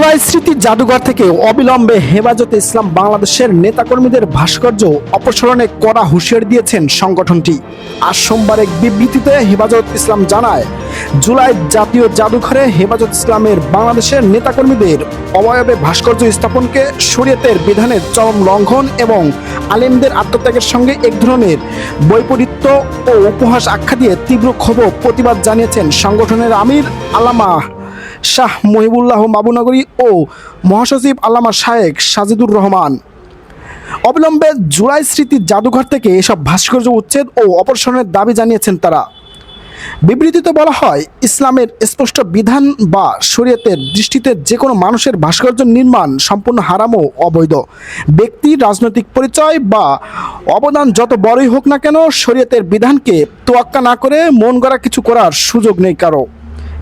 জুলাই স্মৃতি জাদুঘর থেকে অবিলম্বে হেফাজতে ইসলাম বাংলাদেশের নেতাকর্মীদের ভাস্কর্য অপসারণে কড়া হুঁশিয়ারি দিয়েছেন সংগঠনটি। আজ সোমবার এক বিবৃতিতে হেফাজত ইসলাম জানায়, জুলাই জাতীয় জাদুঘরে হেফাজত ইসলামের বাংলাদেশের নেতাকর্মীদের অবয়বে ভাস্কর্য স্থাপনকে শরীয়তের বিধানের চরম লঙ্ঘন এবং আলেমদের আত্মত্যাগের সঙ্গে এক ধরনের বৈপরীত্য ও উপহাস আখ্যা দিয়ে তীব্র ক্ষোভ প্রতিবাদ জানিয়েছেন সংগঠনের আমির আল্লামা শাহ মহিবুল্লাহ মাবুনগরী ও মহাসচিব আল্লামা শায়েখ সাজিদুর রহমান। অবিলম্বে জুলাই স্মৃতি জাদুঘর থেকে এসব ভাস্কর্য উচ্ছেদ ও অপসারণের দাবি জানিয়েছেন তারা। বিবৃতিতে বলা হয়, ইসলামের স্পষ্ট বিধান বা শরীয়তের দৃষ্টিতে যে কোনো মানুষের ভাস্কর্য নির্মাণ সম্পূর্ণ হারাম ও অবৈধ। ব্যক্তি, রাজনৈতিক পরিচয় বা অবদান যত বড়ই হোক না কেন, শরীয়তের বিধানকে তোয়াক্কা না করে মন গড়া কিছু করার সুযোগ নেই কারো।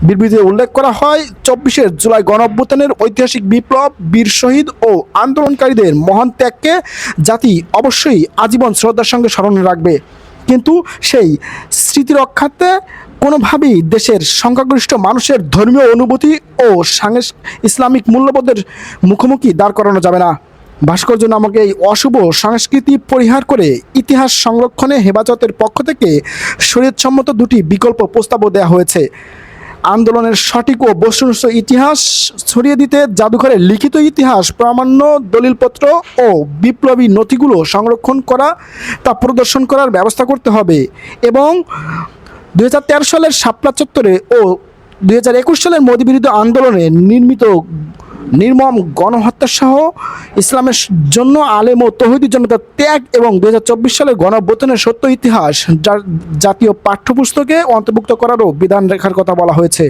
বিবৃতিতে উল্লেখ করা হয়, 24শে জুলাই গণঅভ্যুত্থানের ঐতিহাসিক বিপ্লব, বীর শহীদ ও আন্দোলনকারীদের মহান ত্যাগকে জাতি অবশ্যই আজীবন শ্রদ্ধার সঙ্গে স্মরণে রাখবে, কিন্তু সেই স্মৃতি রক্ষার্থে কোনোভাবেই দেশের সংখ্যাগরিষ্ঠ মানুষের ধর্মীয় অনুভূতি ও ইসলামিক মূল্যবোধের মুখোমুখি দাঁড় করানো যাবে না। ভাস্কর্য নামক এই অশুভ সংস্কৃতি পরিহার করে ইতিহাস সংরক্ষণে হেফাজতের পক্ষ থেকে শরীয়তসম্মত দুটি বিকল্প প্রস্তাবও দেওয়া হয়েছে। আন্দোলনের সঠিক ও বস্তুনিষ্ঠ ইতিহাস ছড়িয়ে দিতে জাদুঘরের লিখিত ইতিহাস, প্রামাণ্য দলিলপত্র ও বিপ্লবী নথিগুলো সংরক্ষণ করা, তা প্রদর্শন করার ব্যবস্থা করতে হবে এবং 2013 সালের শাপলা চত্বরে ও 2021 সালের মোদিবিরোধী আন্দোলনে নির্মম গণহত্যাসহ ইসলামের জন্য আলেম ও তৌহিদি জনতার ত্যাগ এবং 2024 সালের গণঅভ্যুত্থানের সত্য ইতিহাস জাতীয় পাঠ্যপুস্তকে অন্তর্ভুক্ত করারও বিধান রেখার কথা বলা হয়েছে।